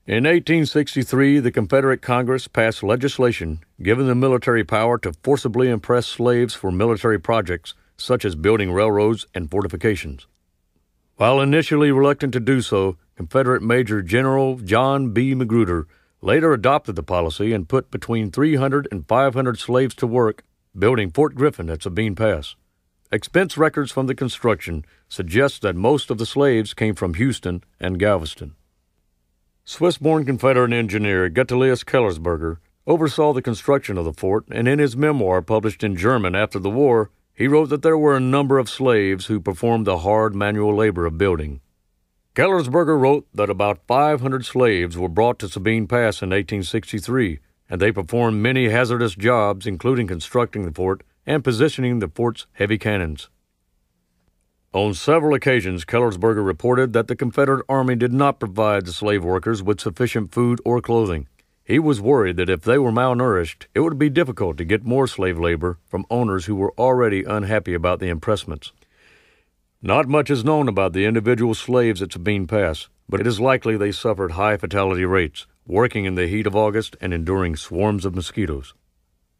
In 1863, the Confederate Congress passed legislation giving the military power to forcibly impress slaves for military projects such as building railroads and fortifications. While initially reluctant to do so, Confederate Major General John B. Magruder later adopted the policy and put between 300 and 500 slaves to work building Fort Griffin at Sabine Pass. Expense records from the construction suggest that most of the slaves came from Houston and Galveston. Swiss-born Confederate engineer Guttilius Kellersberger oversaw the construction of the fort, and in his memoir published in German after the war, he wrote that there were a number of slaves who performed the hard manual labor of building. Kellersberger wrote that about 500 slaves were brought to Sabine Pass in 1863, and they performed many hazardous jobs, including constructing the fort and positioning the fort's heavy cannons. On several occasions, Kellersberger reported that the Confederate Army did not provide the slave workers with sufficient food or clothing. He was worried that if they were malnourished, it would be difficult to get more slave labor from owners who were already unhappy about the impressments. Not much is known about the individual slaves at Sabine Pass, but it is likely they suffered high fatality rates, working in the heat of August and enduring swarms of mosquitoes.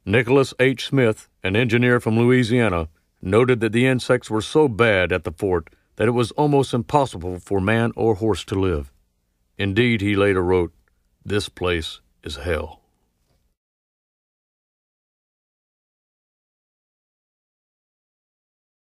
Nicholas H. Smith, an engineer from Louisiana, noted that the insects were so bad at the fort that it was almost impossible for man or horse to live. Indeed, he later wrote, "This place is hell."